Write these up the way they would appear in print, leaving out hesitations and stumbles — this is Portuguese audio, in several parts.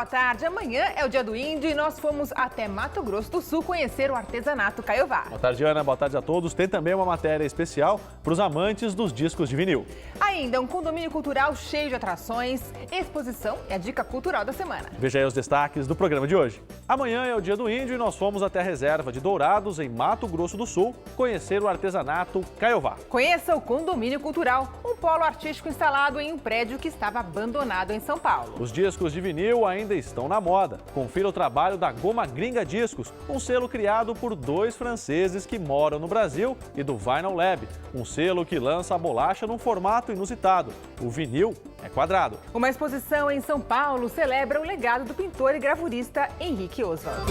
boa tarde. Amanhã é o Dia do Índio e nós fomos até Mato Grosso do Sul conhecer o artesanato Caiová. Boa tarde, Ana. Boa tarde a todos. Tem também uma matéria especial para os amantes dos discos de vinil. Ainda um condomínio cultural cheio de atrações, exposição e a dica cultural da semana. Veja aí os destaques do programa de hoje. Amanhã é o Dia do Índio e nós fomos até a reserva de Dourados, em Mato Grosso do Sul, conhecer o artesanato Caiová. Conheça o condomínio cultural, um polo artístico instalado em um prédio que estava abandonado em São Paulo. Os discos de vinil ainda estão na moda. Confira o trabalho da Goma Gringa Discos, um selo criado por 2 franceses que moram no Brasil, e do Vinyl Lab, um selo que lança a bolacha num formato inusitado. O vinil é quadrado. Uma exposição em São Paulo celebra o legado do pintor e gravurista Henrique Oswald.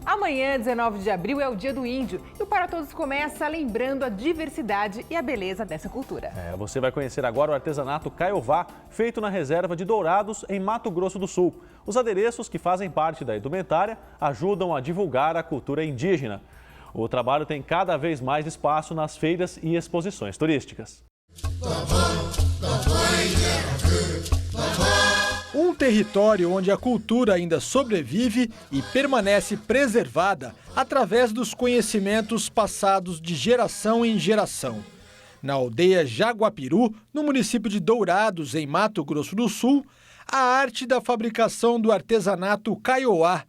Amanhã, 19 de abril, é o Dia do Índio e o Para Todos começa lembrando a diversidade e a beleza dessa cultura. Você vai conhecer agora o artesanato Caiová, feito na reserva de Dourados, em Mato Grosso do Sul. Os adereços que fazem parte da indumentária ajudam a divulgar a cultura indígena. O trabalho tem cada vez mais espaço nas feiras e exposições turísticas. Um território onde a cultura ainda sobrevive e permanece preservada através dos conhecimentos passados de geração em geração. Na aldeia Jaguapiru, no município de Dourados, em Mato Grosso do Sul, a arte da fabricação do artesanato Caiová,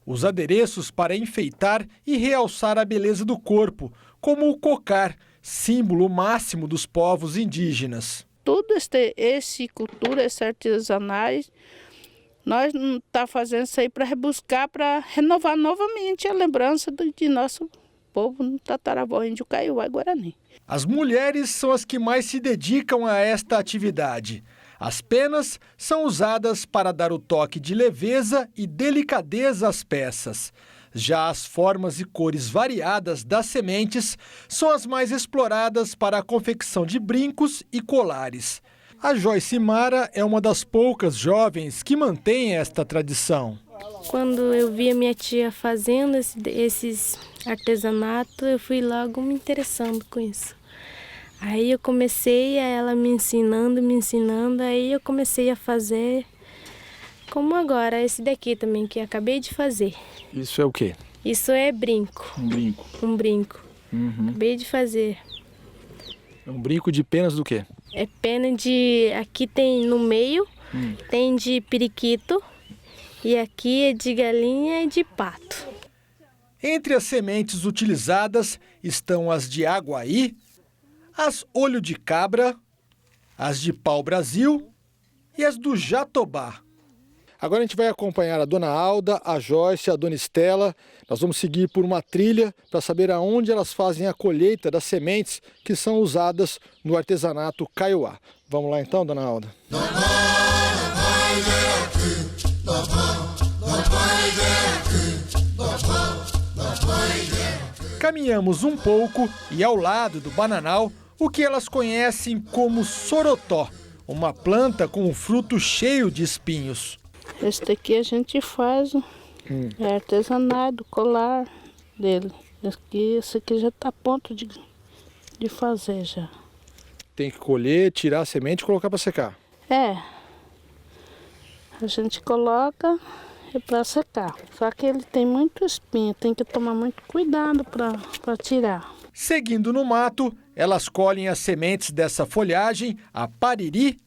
os adereços para enfeitar e realçar a beleza do corpo, como o cocar, símbolo máximo dos povos indígenas. Tudo esse cultura, esse artesanais, nós não está fazendo isso aí para rebuscar, para renovar novamente a lembrança de nosso povo no tataravó índio Caiová e Guarani. As mulheres são as que mais se dedicam a esta atividade. As penas são usadas para dar o toque de leveza e delicadeza às peças. Já as formas e cores variadas das sementes são as mais exploradas para a confecção de brincos e colares. A Joyce Mara é uma das poucas jovens que mantém esta tradição. Quando eu vi a minha tia fazendo esses artesanatos, eu fui logo me interessando com isso. Aí eu comecei, ela me ensinando, aí eu comecei a fazer, como agora, esse daqui também, que eu acabei de fazer. Isso é o quê? Isso é brinco. Um brinco. Um brinco. Uhum. Acabei de fazer. É um brinco de penas do quê? É pena de... Aqui tem no meio, tem de periquito, e aqui é de galinha e de pato. Entre as sementes utilizadas estão as de aguaí, as olho de cabra, as de pau-brasil e as do jatobá. Agora a gente vai acompanhar a dona Alda, a Joyce, a dona Estela. Nós vamos seguir por uma trilha para saber aonde elas fazem a colheita das sementes que são usadas no artesanato Caiová. Vamos lá então, dona Alda? Caminhamos um pouco e ao lado do bananal, o que elas conhecem como sorotó, uma planta com um fruto cheio de espinhos. Esse daqui a gente faz, é artesanato, colar dele. Esse aqui já está a ponto de fazer já. Tem que colher, tirar a semente e colocar para secar. É, a gente coloca para secar. Só que ele tem muito espinho, tem que tomar muito cuidado para tirar. Seguindo no mato, elas colhem as sementes dessa folhagem, a pariri,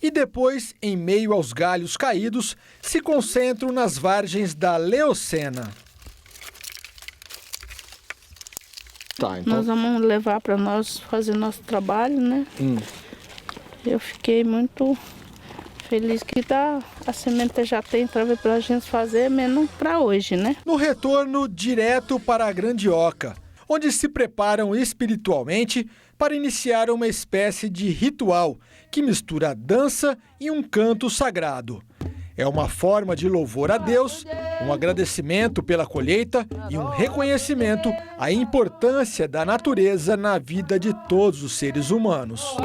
e depois, em meio aos galhos caídos, se concentram nas vargens da leucena. Tá, então... Nós vamos levar para nós fazer nosso trabalho, né? Eu fiquei muito feliz que a semente já tem para a gente fazer, menos para hoje, né? No retorno, direto para a Grandioca, onde se preparam espiritualmente para iniciar uma espécie de ritual que mistura a dança e um canto sagrado. É uma forma de louvor a Deus, um agradecimento pela colheita e um reconhecimento à importância da natureza na vida de todos os seres humanos.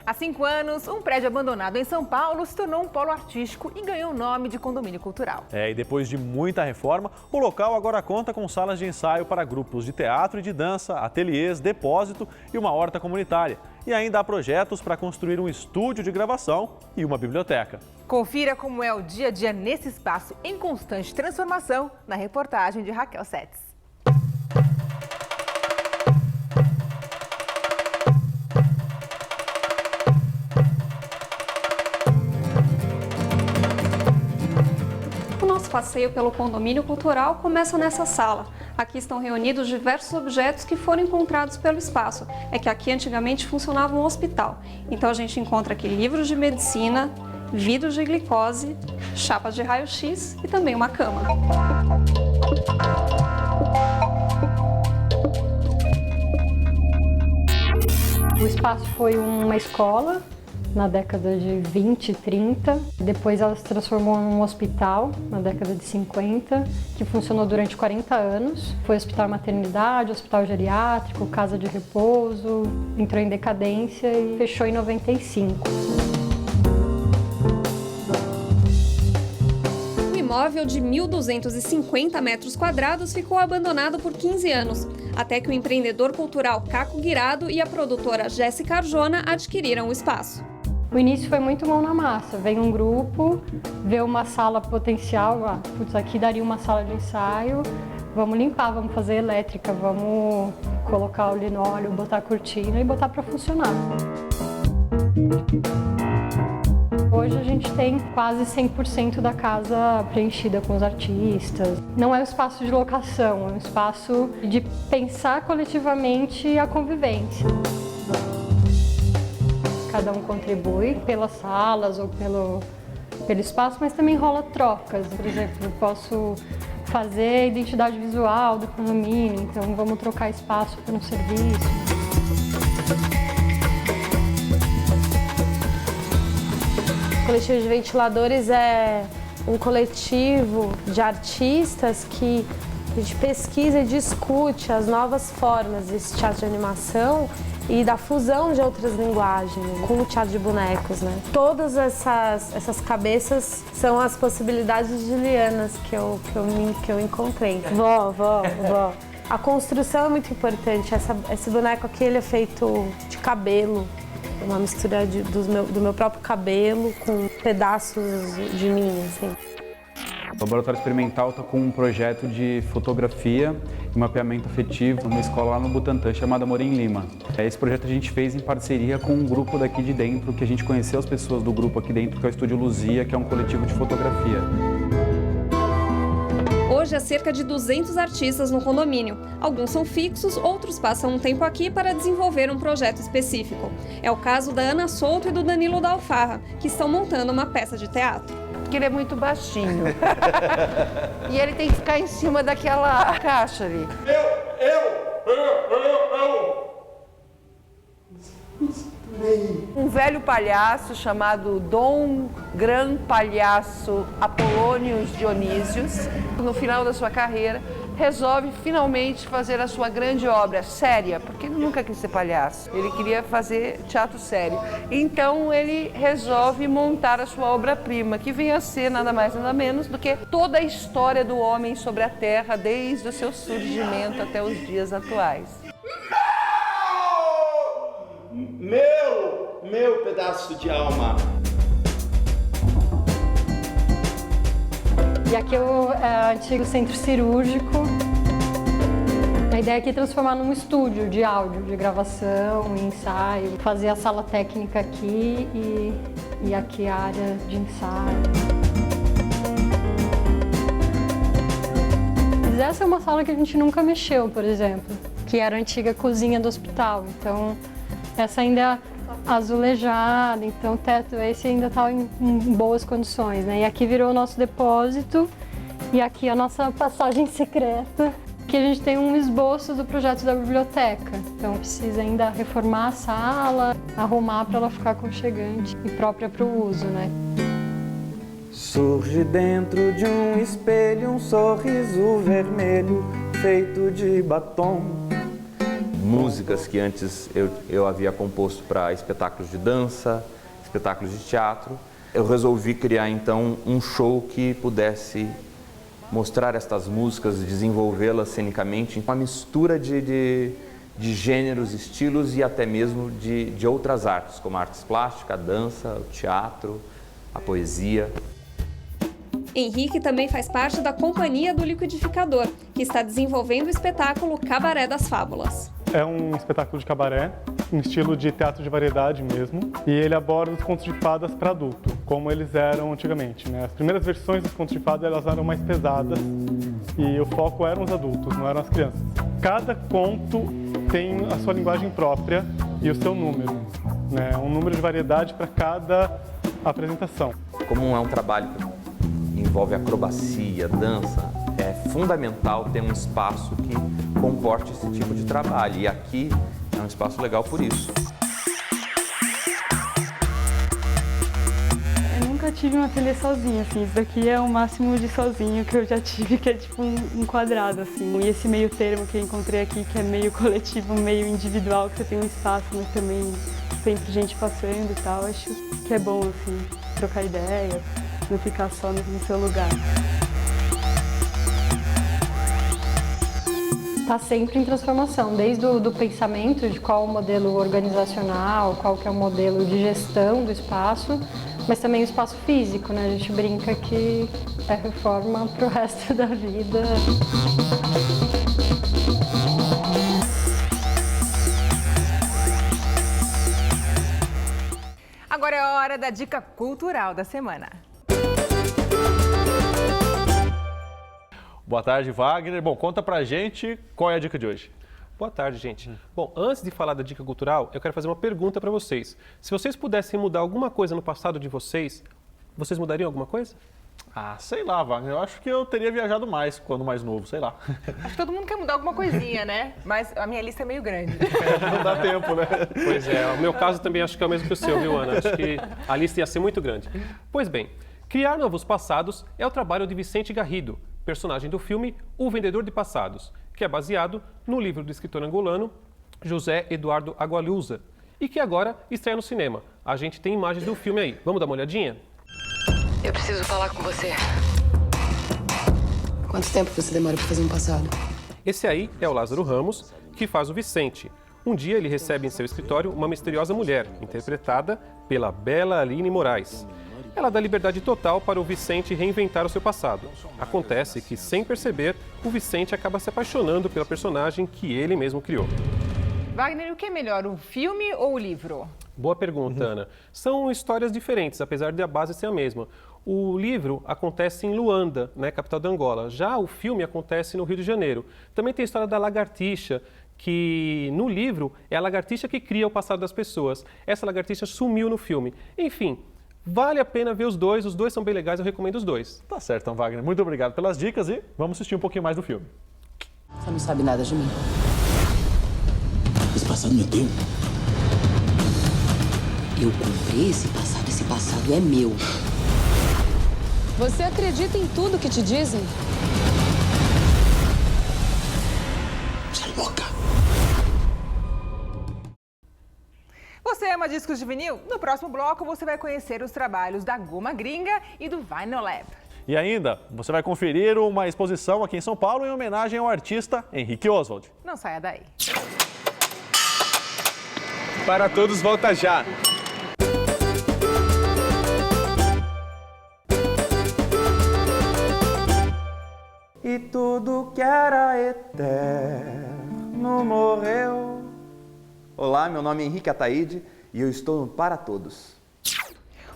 Há 5 5 anos, um prédio abandonado em São Paulo se tornou um polo artístico e ganhou o nome de condomínio cultural. E depois de muita reforma, o local agora conta com salas de ensaio para grupos de teatro e de dança, ateliês, depósito e uma horta comunitária. E ainda há projetos para construir um estúdio de gravação e uma biblioteca. Confira como é o dia a dia nesse espaço em constante transformação na reportagem de Raquel Setes. O nosso passeio pelo condomínio cultural começa nessa sala. Aqui estão reunidos diversos objetos que foram encontrados pelo espaço. É que aqui antigamente funcionava um hospital. Então a gente encontra aqui livros de medicina, vidros de glicose, chapas de raio-x e também uma cama. O espaço foi uma escola na década de 20 e 30. Depois ela se transformou num hospital na década de 50, que funcionou durante 40 anos. Foi hospital maternidade, hospital geriátrico, casa de repouso, entrou em decadência e fechou em 95. O imóvel de 1.250 metros quadrados ficou abandonado por 15 anos, até que o empreendedor cultural Caco Guirado e a produtora Jéssica Arjona adquiriram o espaço. O início foi muito mão na massa. Veio um grupo, vê uma sala potencial, putz, aqui daria uma sala de ensaio, vamos limpar, vamos fazer elétrica, vamos colocar o linóleo, botar a cortina e botar para funcionar. Hoje a gente tem quase 100% da casa preenchida com os artistas. Não é um espaço de locação, é um espaço de pensar coletivamente a convivência. Cada um contribui pelas salas ou pelo espaço, mas também rola trocas. Por exemplo, eu posso fazer a identidade visual do condomínio, então vamos trocar espaço para um serviço. O Coletivo de Ventiladores é um coletivo de artistas que a gente pesquisa e discute as novas formas desse teatro de animação e da fusão de outras linguagens com o teatro de bonecos, né? Todas essas cabeças são as possibilidades julianas que eu encontrei. Vó. A construção é muito importante. Esse boneco aqui ele é feito de cabelo, uma mistura do meu próprio cabelo com pedaços de mim, assim. O Laboratório Experimental está com um projeto de fotografia e mapeamento afetivo numa escola lá no Butantã chamada Morim Lima. Esse projeto a gente fez em parceria com um grupo daqui de dentro, que a gente conheceu as pessoas do grupo aqui dentro, que é o Estúdio Luzia, que é um coletivo de fotografia. Hoje há cerca de 200 artistas no condomínio. Alguns são fixos, outros passam um tempo aqui para desenvolver um projeto específico. É o caso da Ana Souto e do Danilo da Alfarra, que estão montando uma peça de teatro. Porque ele é muito baixinho. E ele tem que ficar em cima daquela caixa ali. Um velho palhaço chamado Dom Gran Palhaço Apolônios Dionísios, no final da sua carreira, resolve finalmente fazer a sua grande obra séria, porque ele nunca quis ser palhaço, ele queria fazer teatro sério. Então ele resolve montar a sua obra-prima, que vem a ser nada mais nada menos do que toda a história do homem sobre a Terra, desde o seu surgimento até os dias atuais. Meu pedaço de alma. E aqui é o antigo centro cirúrgico. A ideia aqui é transformar num estúdio de áudio, de gravação, ensaio, fazer a sala técnica aqui e aqui a área de ensaio. Mas essa é uma sala que a gente nunca mexeu, por exemplo, que era a antiga cozinha do hospital. Então, essa ainda é azulejada, então o teto esse ainda está em boas condições, né? E aqui virou o nosso depósito e aqui a nossa passagem secreta, que a gente tem um esboço do projeto da biblioteca. Então precisa ainda reformar a sala, arrumar para ela ficar aconchegante e própria para o uso, né? Surge dentro de um espelho um sorriso vermelho feito de batom. músicas que antes eu havia composto para espetáculos de dança, espetáculos de teatro. Eu resolvi criar então um show que pudesse mostrar estas músicas, desenvolvê-las cenicamente, uma mistura de gêneros, estilos e até mesmo de outras artes, como a artes plásticas, a dança, o teatro, a poesia. Henrique também faz parte da Companhia do Liquidificador, que está desenvolvendo o espetáculo Cabaré das Fábulas. É um espetáculo de cabaré, um estilo de teatro de variedade mesmo, e ele aborda os contos de fadas para adulto, como eles eram antigamente, né? As primeiras versões dos contos de fadas elas eram mais pesadas e o foco eram os adultos, não eram as crianças. Cada conto tem a sua linguagem própria e o seu número, né? Um número de variedade para cada apresentação. Como é um trabalho que envolve acrobacia, dança, é fundamental ter um espaço que comporte esse tipo de trabalho. E aqui é um espaço legal por isso. Eu nunca tive um ateliê sozinha, assim. Isso daqui é o máximo de sozinho que eu já tive, que é tipo um quadrado, assim. E esse meio termo que eu encontrei aqui, que é meio coletivo, meio individual, que você tem um espaço, mas também sempre gente passando e tal. Acho que é bom, assim, trocar ideia, não ficar só no seu lugar. Está sempre em transformação, desde o pensamento de qual o modelo organizacional, qual que é o modelo de gestão do espaço, mas também o espaço físico, né? A gente brinca que é reforma para o resto da vida. Agora é a hora da dica cultural da semana. Boa tarde, Wagner. Bom, conta pra gente qual é a dica de hoje. Boa tarde, gente. Bom, antes de falar da dica cultural, eu quero fazer uma pergunta para vocês. Se vocês pudessem mudar alguma coisa no passado de vocês, vocês mudariam alguma coisa? Ah, sei lá, Wagner. Eu acho que eu teria viajado mais quando mais novo, sei lá. Acho que todo mundo quer mudar alguma coisinha, né? Mas a minha lista é meio grande. Não dá tempo, né? Pois é, o meu caso também acho que é o mesmo que o seu, viu, Ana? Acho que a lista ia ser muito grande. Pois bem, criar novos passados é o trabalho de Vicente Garrido, personagem do filme O Vendedor de Passados, que é baseado no livro do escritor angolano José Eduardo Agualusa e que agora estreia no cinema. A gente tem imagens do filme aí. Vamos dar uma olhadinha? Eu preciso falar com você. Quanto tempo você demora para fazer um passado? Esse aí é o Lázaro Ramos, que faz o Vicente. Um dia ele recebe em seu escritório uma misteriosa mulher, interpretada pela Bela Aline Moraes. Ela dá liberdade total para o Vicente reinventar o seu passado. Acontece que, sem perceber, o Vicente acaba se apaixonando pela personagem que ele mesmo criou. Wagner, o que é melhor, o filme ou o livro? Boa pergunta, Ana. São histórias diferentes, apesar de a base ser a mesma. O livro acontece em Luanda, né, capital da Angola. Já o filme acontece no Rio de Janeiro. Também tem a história da lagartixa, que no livro é a lagartixa que cria o passado das pessoas. Essa lagartixa sumiu no filme. Enfim, vale a pena ver os dois são bem legais, eu recomendo os dois. Tá certo, então, Wagner. Muito obrigado pelas dicas e vamos assistir um pouquinho mais do filme. Você não sabe nada de mim. Esse passado não é teu? Eu comprei esse passado é meu. Você acredita em tudo que te dizem? Você é louca. Você ama discos de vinil? No próximo bloco você vai conhecer os trabalhos da Goma Gringa e do Vinyl Lab. E ainda, você vai conferir uma exposição aqui em São Paulo em homenagem ao artista Henrique Oswald. Não saia daí. Para Todos volta já. E tudo que era eterno morreu. Olá, meu nome é Henrique Ataíde e eu estou no Para Todos.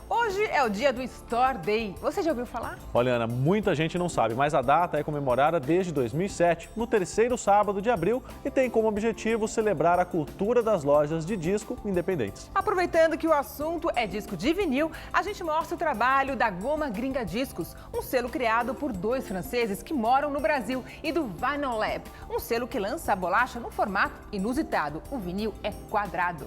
Hoje é o dia do Store Day. Você já ouviu falar? Olha, Ana, muita gente não sabe, mas a data é comemorada desde 2007, no terceiro sábado de abril, e tem como objetivo celebrar a cultura das lojas de disco independentes. Aproveitando que o assunto é disco de vinil, a gente mostra o trabalho da Goma Gringa Discos, um selo criado por 2 franceses que moram no Brasil, e do Vinyl Lab, um selo que lança a bolacha num formato inusitado. O vinil é quadrado.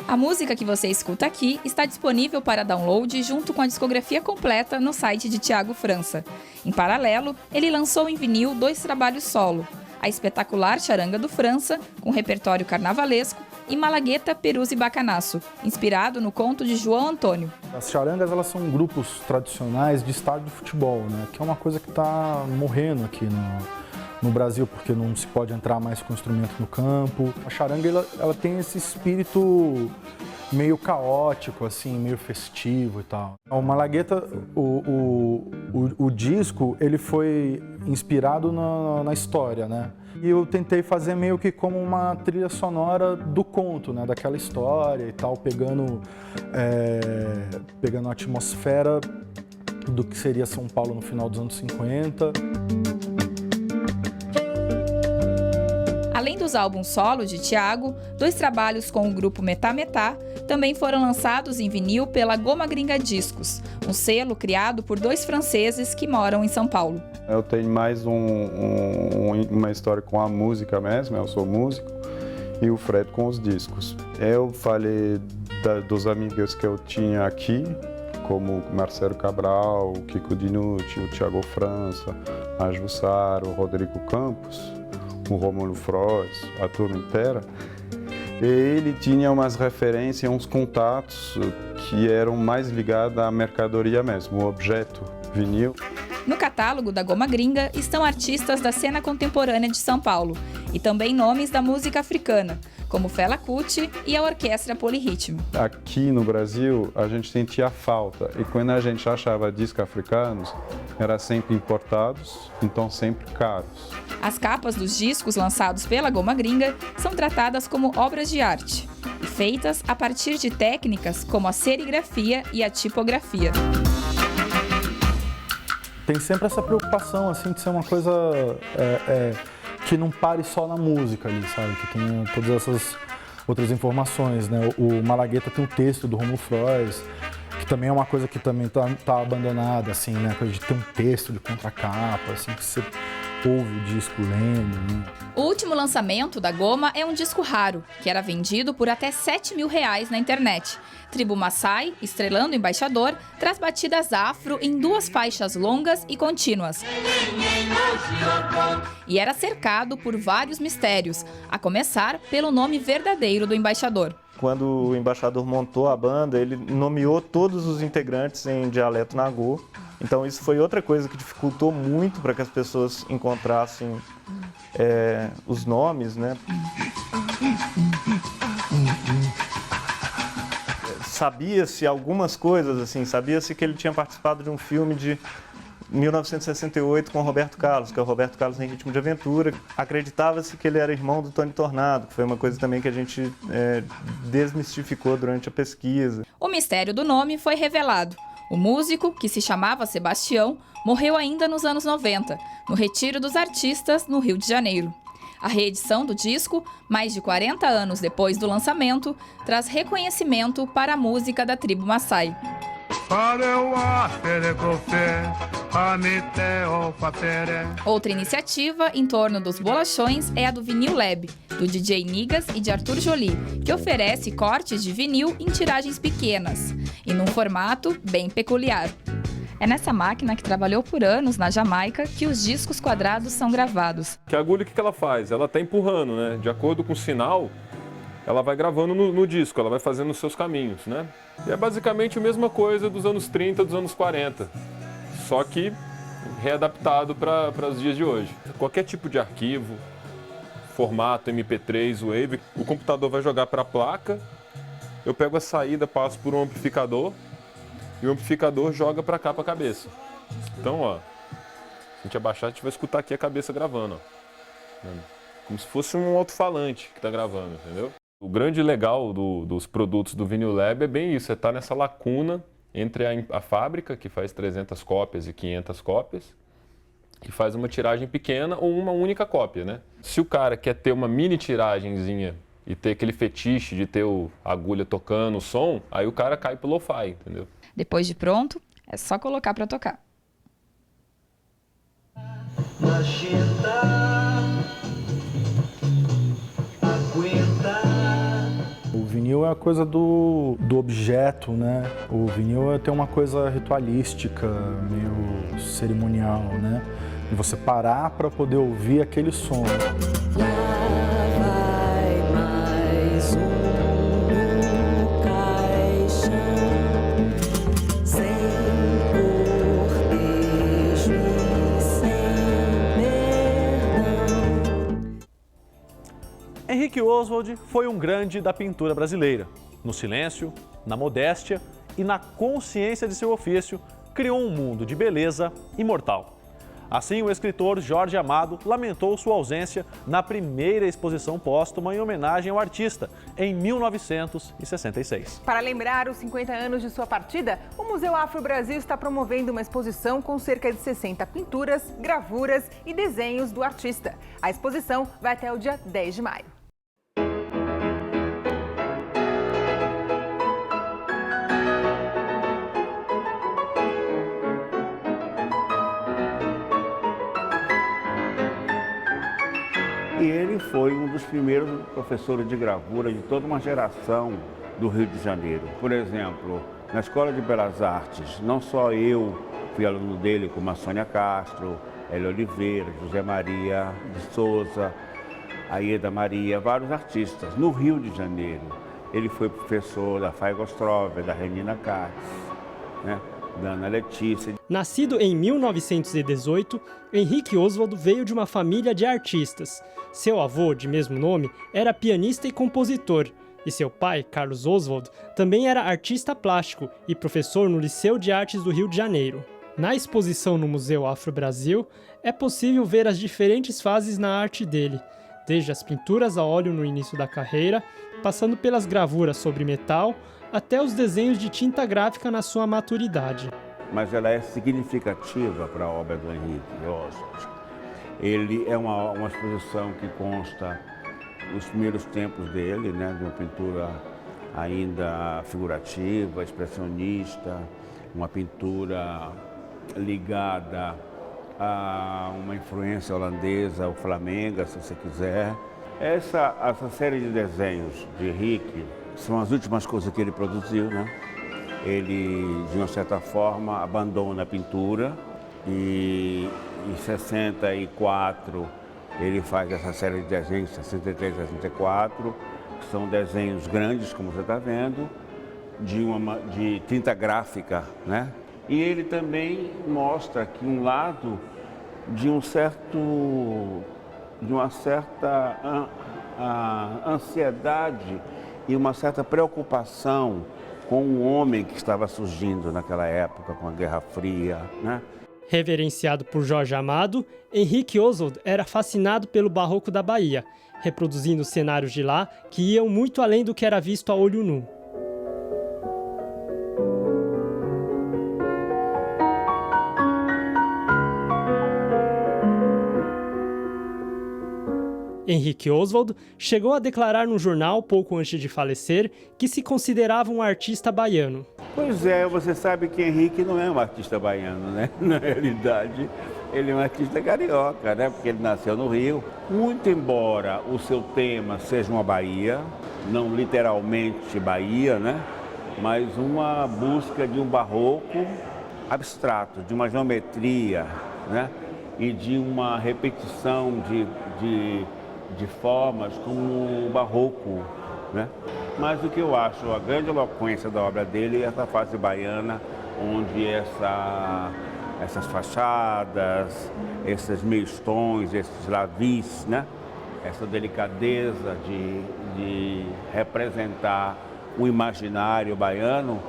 A música que você escuta aqui está disponível para download junto com a discografia completa no site de Thiago França. Em paralelo, ele lançou em vinil 2 trabalhos solo, a espetacular Charanga do França, com repertório carnavalesco, e Malagueta, Perus e Bacanaço, inspirado no conto de João Antônio. As charangas, elas são grupos tradicionais de estádio de futebol, né? Que é uma coisa que está morrendo aqui no Brasil, porque não se pode entrar mais com instrumento no campo. A charanga, ela tem esse espírito meio caótico, assim, meio festivo e tal. O Malagueta, o disco, ele foi inspirado na história, né? E eu tentei fazer meio que como uma trilha sonora do conto, né? Daquela história e tal, pegando a atmosfera do que seria São Paulo no final dos anos 50. Além dos álbuns solo de Thiago, 2 trabalhos com o grupo Metá Metá também foram lançados em vinil pela Goma Gringa Discos, um selo criado por 2 franceses que moram em São Paulo. Eu tenho mais uma história com a música mesmo, eu sou músico, e o Fred com os discos. Eu falei dos amigos que eu tinha aqui, como Marcelo Cabral, o Kiko Dinucci, o Thiago França, a Jussara, o Rodrigo Campos, o Rômulo Frois, a turma inteira. E ele tinha umas referências, uns contatos que eram mais ligados à mercadoria mesmo, o objeto, vinil. No catálogo da Goma Gringa estão artistas da cena contemporânea de São Paulo e também nomes da música africana, como Fela Kuti e a Orquestra Polirritmo. Aqui no Brasil, a gente sentia falta, e quando a gente achava discos africanos, eram sempre importados, então sempre caros. As capas dos discos lançados pela Goma Gringa são tratadas como obras de arte e feitas a partir de técnicas como a serigrafia e a tipografia. Tem sempre essa preocupação, assim, de ser uma coisa que não pare só na música ali, sabe? Que tenha todas essas outras informações, né? O Malagueta tem o texto do Rômulo Frois, que também é uma coisa que também tá abandonada, assim, né? A coisa de ter um texto de contracapa, assim, que você ouve o disco lendo, né? O último lançamento da Goma é um disco raro, que era vendido por até R$7.000 na internet. Tribo Maasai, estrelando o Embaixador, traz batidas afro em 2 faixas longas e contínuas. E era cercado por vários mistérios, a começar pelo nome verdadeiro do Embaixador. Quando o Embaixador montou a banda, ele nomeou todos os integrantes em dialeto nagô. Então isso foi outra coisa que dificultou muito para que as pessoas encontrassem os nomes, né? Sabia-se algumas coisas, assim, sabia-se que ele tinha participado de um filme de 1968 com o Roberto Carlos, que é o Roberto Carlos em Ritmo de Aventura. Acreditava-se que ele era irmão do Tony Tornado, que foi uma coisa também que a gente desmistificou durante a pesquisa. O mistério do nome foi revelado. O músico, que se chamava Sebastião, morreu ainda nos anos 90, no Retiro dos Artistas, no Rio de Janeiro. A reedição do disco, mais de 40 anos depois do lançamento, traz reconhecimento para a música da tribo Maasai. Outra iniciativa em torno dos bolachões é a do Vinil Lab, do DJ Nigas e de Arthur Joly, que oferece cortes de vinil em tiragens pequenas e num formato bem peculiar. É nessa máquina que trabalhou por anos na Jamaica que os discos quadrados são gravados. Que a agulha, o que ela faz? Ela está empurrando, né? De acordo com o sinal, ela vai gravando no disco, ela vai fazendo os seus caminhos, né? E é basicamente a mesma coisa dos anos 30, dos anos 40, só que readaptado para os dias de hoje. Qualquer tipo de arquivo, formato MP3, Wave, o computador vai jogar para a placa, eu pego a saída, passo por um amplificador, e o amplificador joga para cá, para a cabeça. Então, ó, se a gente abaixar, a gente vai escutar aqui a cabeça gravando, ó. Como se fosse um alto-falante que está gravando, entendeu? O grande legal dos produtos do Vinyl Lab é bem isso, é estar nessa lacuna entre a fábrica, que faz 300 cópias e 500 cópias, que faz uma tiragem pequena ou uma única cópia, né? Se o cara quer ter uma mini tiragenzinha e ter aquele fetiche de ter a agulha tocando o som, aí o cara cai pro lo-fi, entendeu? Depois de pronto, é só colocar para tocar. O vinil vinil é a coisa do objeto, né? O vinil tem uma coisa ritualística, meio cerimonial, né? E você parar para poder ouvir aquele som. Henrique Oswald foi um grande da pintura brasileira. No silêncio, na modéstia e na consciência de seu ofício, criou um mundo de beleza imortal. Assim, o escritor Jorge Amado lamentou sua ausência na primeira exposição póstuma em homenagem ao artista, em 1966. Para lembrar os 50 anos de sua partida, o Museu Afro Brasil está promovendo uma exposição com cerca de 60 pinturas, gravuras e desenhos do artista. A exposição vai até o dia 10 de maio. E ele foi um dos primeiros professores de gravura de toda uma geração do Rio de Janeiro. Por exemplo, na Escola de Belas Artes, não só eu fui aluno dele, como a Sônia Castro, Hélio Oliveira, José Maria de Souza, Aida Maria, vários artistas. No Rio de Janeiro, ele foi professor da Faiga Ostrovia, da Renina Katz, né? da Ana Letícia. Nascido em 1918, Henrique Oswald veio de uma família de artistas. Seu avô, de mesmo nome, era pianista e compositor, e seu pai, Carlos Oswald, também era artista plástico e professor no Liceu de Artes do Rio de Janeiro. Na exposição no Museu Afro Brasil, é possível ver as diferentes fases na arte dele, desde as pinturas a óleo no início da carreira, passando pelas gravuras sobre metal, até os desenhos de tinta gráfica na sua maturidade. Mas ela é significativa para a obra do Henrique Oswald. Ele é uma exposição que consta dos primeiros tempos dele, né, de uma pintura ainda figurativa, expressionista, uma pintura ligada a uma influência holandesa, o Flamengo, se você quiser. Essa série de desenhos de Henrique são as últimas coisas que ele produziu, né? Ele, de uma certa forma, abandona a pintura e em 64 ele faz essa série de desenhos, 63 e 64, que são desenhos grandes, como você está vendo, de tinta gráfica, né? E ele também mostra aqui um lado de uma certa ansiedade e uma certa preocupação com o homem que estava surgindo naquela época, com a Guerra Fria, né? Reverenciado por Jorge Amado, Henrique Oswald era fascinado pelo barroco da Bahia, reproduzindo cenários de lá que iam muito além do que era visto a olho nu. Henrique Oswald chegou a declarar no jornal, pouco antes de falecer, que se considerava um artista baiano. Pois é, você sabe que Henrique não é um artista baiano, né? Na realidade, ele é um artista carioca, né? Porque ele nasceu no Rio. Muito embora o seu tema seja uma Bahia, não literalmente Bahia, né? Mas uma busca de um barroco abstrato, de uma geometria, né? E de uma repetição de formas como o barroco, né? Mas o que eu acho a grande eloquência da obra dele é essa fase baiana, onde essas fachadas, esses meios tons, esses lavis, né? Essa delicadeza de representar o imaginário baiano,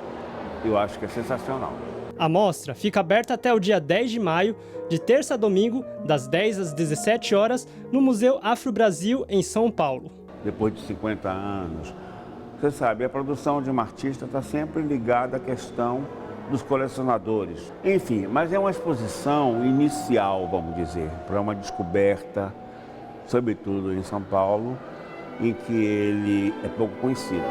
eu acho que é sensacional. A mostra fica aberta até o dia 10 de maio, de terça a domingo, das 10 às 17 horas, no Museu Afro Brasil, em São Paulo. Depois de 50 anos, você sabe, a produção de um artista está sempre ligada à questão dos colecionadores. Enfim, mas é uma exposição inicial, vamos dizer, para uma descoberta, sobretudo em São Paulo, em que ele é pouco conhecido.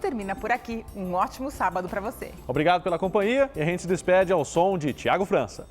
termina por aqui. Um ótimo sábado para você. Obrigado pela companhia e a gente se despede ao som de Thiago França.